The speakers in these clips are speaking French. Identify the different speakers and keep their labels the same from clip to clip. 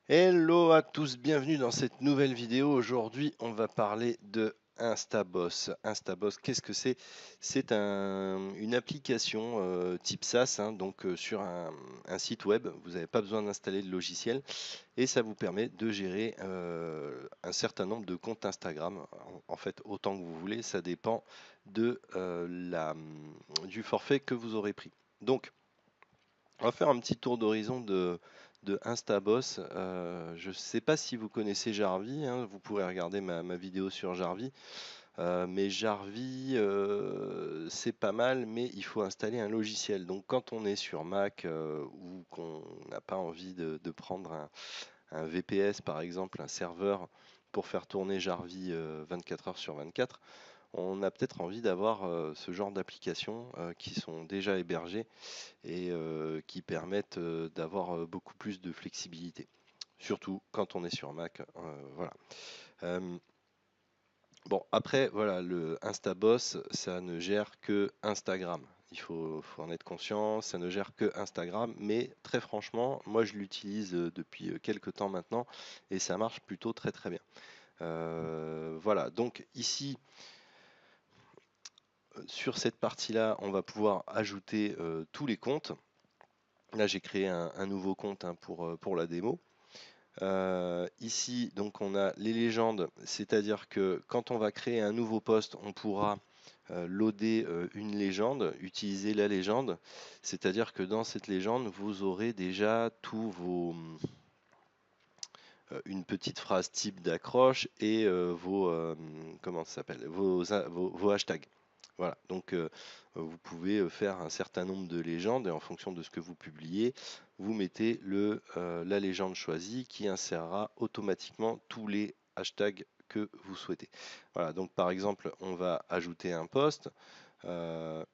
Speaker 1: Hello à tous, bienvenue dans cette nouvelle vidéo. Aujourd'hui, on va parler de Instaboss. Instaboss, qu'est-ce que c'est? C'est une application type SaaS, hein, donc sur un site web. Vous n'avez pas besoin d'installer le logiciel et ça vous permet de gérer un certain nombre de comptes Instagram. En fait, autant que vous voulez, ça dépend de du forfait que vous aurez pris. Donc, on va faire un petit tour d'horizon de Instaboss. Je ne sais pas si vous connaissez Jarvis, hein, vous pourrez regarder ma vidéo sur Jarvis. Mais Jarvis, c'est pas mal, mais il faut installer un logiciel. Donc quand on est sur Mac ou qu'on n'a pas envie de prendre un VPS, par exemple, un serveur pour faire tourner Jarvis 24 heures sur 24, on a peut-être envie d'avoir ce genre d'applications qui sont déjà hébergées et qui permettent d'avoir beaucoup plus de flexibilité. Surtout quand on est sur Mac. Voilà. Euh, bon, après, voilà, le Instaboss, ça ne gère que Instagram. Il faut en être conscient, ça ne gère que Instagram, mais très franchement, moi je l'utilise depuis quelques temps maintenant et ça marche plutôt très très bien. Voilà, donc ici, sur cette partie-là, on va pouvoir ajouter tous les comptes. Là, j'ai créé un nouveau compte hein, pour la démo. Ici, donc, on a les légendes, c'est-à-dire que quand on va créer un nouveau poste, on pourra loader une légende, utiliser la légende, c'est-à-dire que dans cette légende, vous aurez déjà tous vos une petite phrase type d'accroche et vos comment ça s'appelle vos hashtags. Voilà, donc vous pouvez faire un certain nombre de légendes et en fonction de ce que vous publiez, vous mettez la légende choisie qui insérera automatiquement tous les hashtags que vous souhaitez. Voilà, donc par exemple, on va ajouter un post. euh,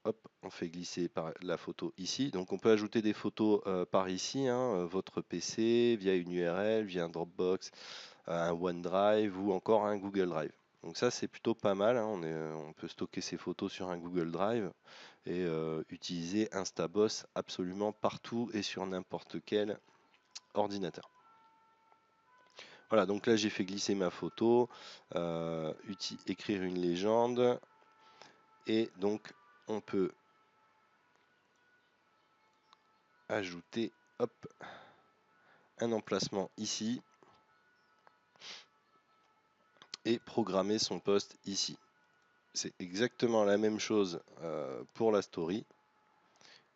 Speaker 1: Hop, on fait glisser la photo ici. Donc on peut ajouter des photos par ici, hein, votre PC, via une URL, via un Dropbox, un OneDrive ou encore un Google Drive. Donc ça c'est plutôt pas mal, hein. On peut stocker ses photos sur un Google Drive et utiliser Instaboss absolument partout et sur n'importe quel ordinateur. Voilà, donc là j'ai fait glisser ma photo, écrire une légende et donc on peut ajouter hop, un emplacement ici et programmer son post ici. C'est exactement la même chose pour la story.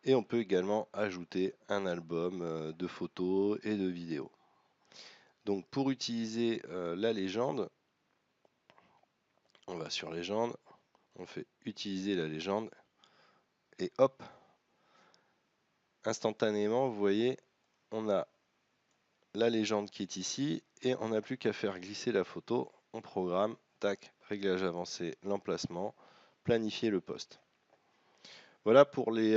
Speaker 1: Et on peut également ajouter un album de photos et de vidéos. Donc pour utiliser la légende, on va sur légende, on fait utiliser la légende et hop, instantanément, vous voyez, on a la légende qui est ici et on n'a plus qu'à faire glisser la photo, on programme, tac, réglage avancé, l'emplacement, planifier le post. Voilà pour les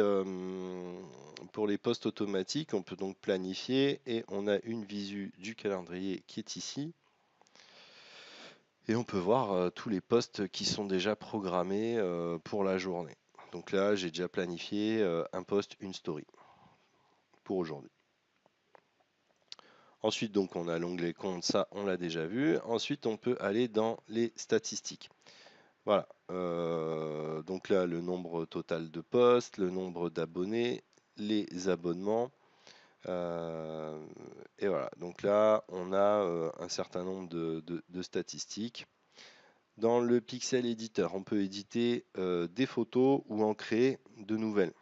Speaker 1: postes automatiques, on peut donc planifier et on a une visu du calendrier qui est ici. Et on peut voir tous les postes qui sont déjà programmés pour la journée. Donc là, j'ai déjà planifié un post, une story pour aujourd'hui. Ensuite, donc, on a l'onglet compte, ça, on l'a déjà vu. Ensuite, on peut aller dans les statistiques. Voilà. Donc là, le nombre total de posts, le nombre d'abonnés, les abonnements. Et voilà. Donc là, on a un certain nombre de statistiques. Dans le Pixel Editor, on peut éditer des photos ou en créer de nouvelles.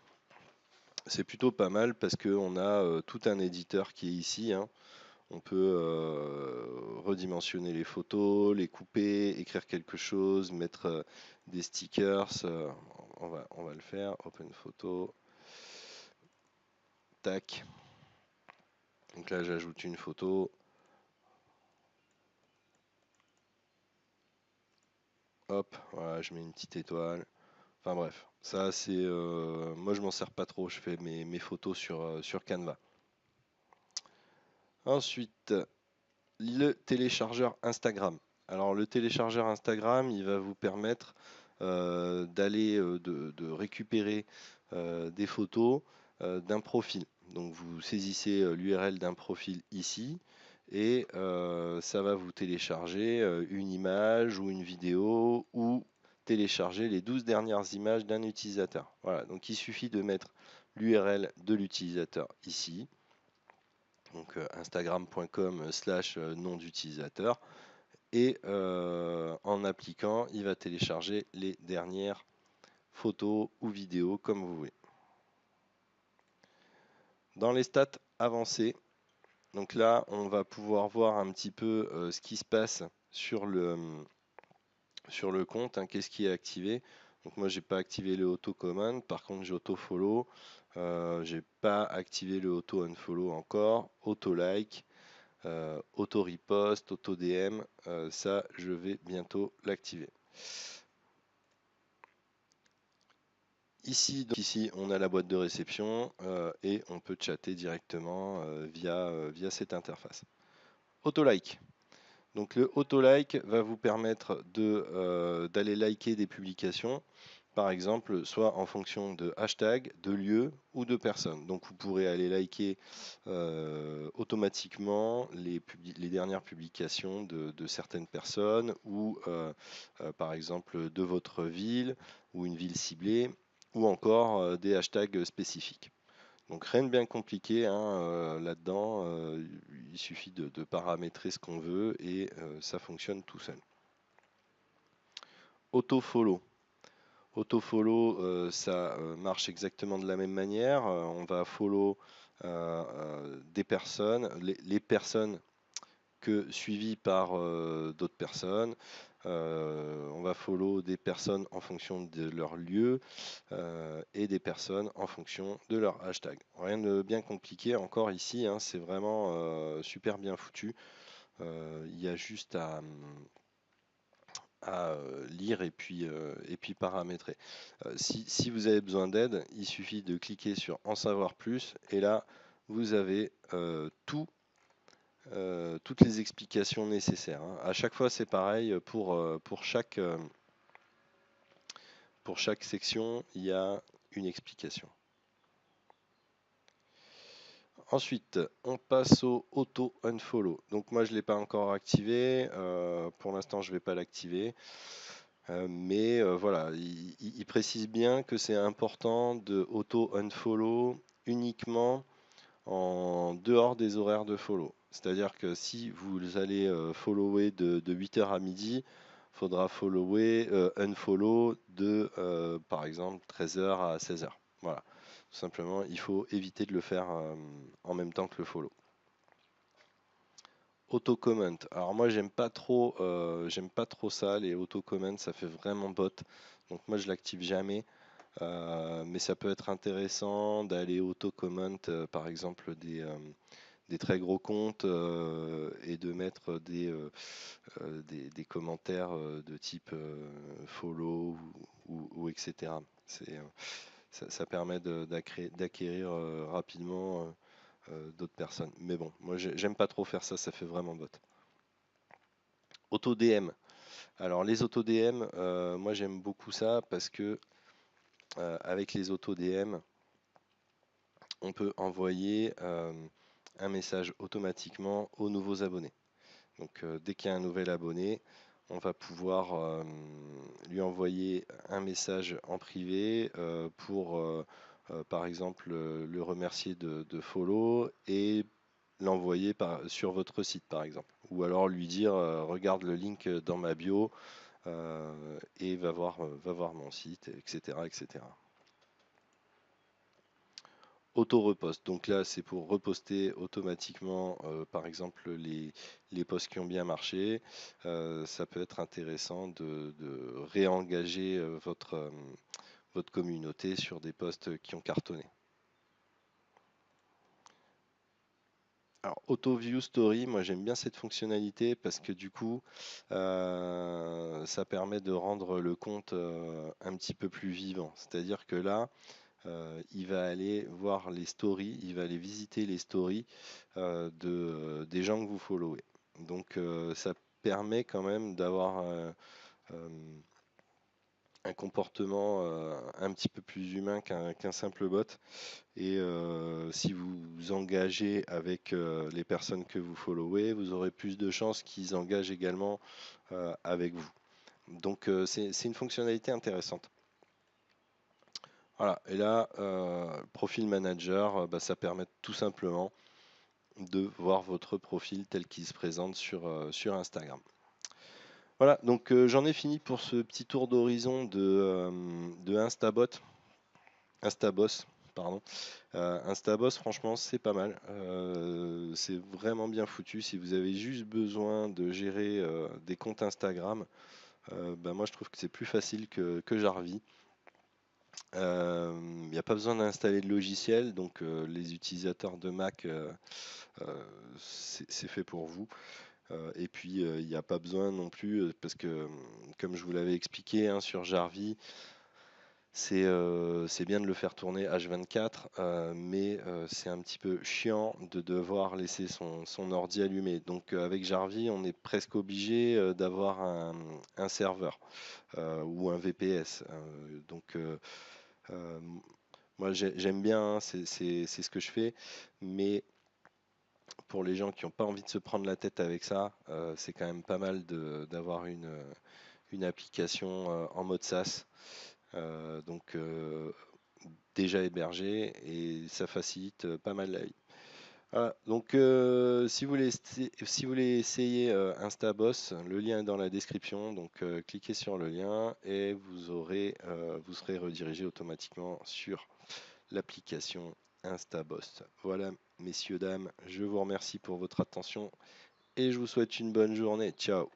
Speaker 1: C'est plutôt pas mal parce qu'on a tout un éditeur qui est ici, hein. On peut redimensionner les photos, les couper, écrire quelque chose, mettre des stickers. On va le faire. Open photo. Tac. Donc là, j'ajoute une photo. Hop, voilà, je mets une petite étoile. Enfin bref, ça c'est. Moi je m'en sers pas trop, je fais mes photos sur Canva. Ensuite, le téléchargeur Instagram. Alors le téléchargeur Instagram, il va vous permettre d'aller de récupérer des photos d'un profil. Donc vous saisissez l'URL d'un profil ici et ça va vous télécharger une image ou une vidéo ou télécharger les 12 dernières images d'un utilisateur. Voilà, donc il suffit de mettre l'URL de l'utilisateur ici, donc instagram.com/nom d'utilisateur, et en appliquant, il va télécharger les dernières photos ou vidéos comme vous voulez. Dans les stats avancées, donc là, on va pouvoir voir un petit peu ce qui se passe sur le compte, hein, qu'est-ce qui est activé. Donc moi, j'ai pas activé le auto-command, par contre, j'ai auto-follow. J'ai pas activé le auto-unfollow encore, auto-like, auto-repost, auto-DM, ça, je vais bientôt l'activer. Ici, on a la boîte de réception et on peut chatter directement via cette interface. Auto-like. Donc le auto-like va vous permettre d'aller liker des publications, par exemple, soit en fonction de hashtag, de lieu ou de personnes. Donc vous pourrez aller liker automatiquement les dernières publications de certaines personnes ou par exemple de votre ville ou une ville ciblée ou encore des hashtags spécifiques. Donc rien de bien compliqué hein, là-dedans, il suffit de paramétrer ce qu'on veut et ça fonctionne tout seul. Auto-follow. Auto-follow, ça marche exactement de la même manière. On va follow des personnes, les personnes suivies par d'autres personnes. On va follow des personnes en fonction de leur lieu et des personnes en fonction de leur hashtag. Rien de bien compliqué encore ici, hein, c'est vraiment super bien foutu. Il y a juste à lire et puis paramétrer. Si vous avez besoin d'aide, il suffit de cliquer sur en savoir plus et là vous avez toutes les explications nécessaires. Hein. À chaque fois c'est pareil pour chaque section, il y a une explication. Ensuite, on passe au auto unfollow. Donc moi je ne l'ai pas encore activé. Pour l'instant je ne vais pas l'activer. Mais voilà, il précise bien que c'est important de auto unfollow uniquement en dehors des horaires de follow. C'est-à-dire que si vous allez follower de 8h à midi, il faudra unfollow de par exemple 13h à 16h. Voilà. Tout simplement, il faut éviter de le faire en même temps que le follow. Auto-comment. Alors moi j'aime pas trop ça, les auto-comments, ça fait vraiment bot. Donc moi je l'active jamais. Mais ça peut être intéressant d'aller auto-comment par exemple des très gros comptes et de mettre des commentaires de type follow ou etc. Ça permet d'acquérir rapidement d'autres personnes. Mais bon, moi j'aime pas trop faire ça, ça fait vraiment bot. Auto-DM. Alors les auto-DM, moi j'aime beaucoup ça parce que avec les auto-DM, on peut envoyer un message automatiquement aux nouveaux abonnés. Donc dès qu'il y a un nouvel abonné, on va pouvoir lui envoyer un message en privé pour par exemple le remercier de follow et l'envoyer sur votre site par exemple. Ou alors lui dire regarde le link dans ma bio et va voir mon site, etc. etc. Auto-repost. Donc là, c'est pour reposter automatiquement, par exemple, les posts qui ont bien marché. Ça peut être intéressant de réengager votre communauté sur des posts qui ont cartonné. Alors, Auto-View Story, moi j'aime bien cette fonctionnalité parce que du coup, ça permet de rendre le compte un petit peu plus vivant. C'est-à-dire que là, il va aller voir les stories, il va aller visiter les stories des gens que vous followez. Donc ça permet quand même d'avoir un comportement un petit peu plus humain qu'un simple bot. Et si vous engagez avec les personnes que vous followez, vous aurez plus de chances qu'ils engagent également avec vous. Donc c'est une fonctionnalité intéressante. Voilà, et là, profil manager, bah, ça permet tout simplement de voir votre profil tel qu'il se présente sur Instagram. Voilà, donc j'en ai fini pour ce petit tour d'horizon de Instaboss, pardon. Instaboss, franchement, c'est pas mal. C'est vraiment bien foutu. Si vous avez juste besoin de gérer des comptes Instagram, bah, moi je trouve que c'est plus facile que Jarvis. Il n'y a pas besoin d'installer de logiciel, donc les utilisateurs de Mac, c'est fait pour vous. Et puis il n'y a pas besoin non plus, parce que comme je vous l'avais expliqué hein, sur Jarvis, c'est bien de le faire tourner H24, mais c'est un petit peu chiant de devoir laisser son ordi allumé. Donc avec Jarvis, on est presque obligé d'avoir un serveur ou un VPS. Donc euh, moi j'aime bien, hein, c'est ce que je fais, mais pour les gens qui n'ont pas envie de se prendre la tête avec ça, c'est quand même pas mal d'avoir une application en mode SaaS. Donc déjà hébergé et ça facilite pas mal la vie. Voilà, donc si vous voulez essayer Instaboss, le lien est dans la description, donc cliquez sur le lien et vous serez redirigé automatiquement sur l'application Instaboss. Voilà, messieurs, dames, je vous remercie pour votre attention et je vous souhaite une bonne journée. Ciao.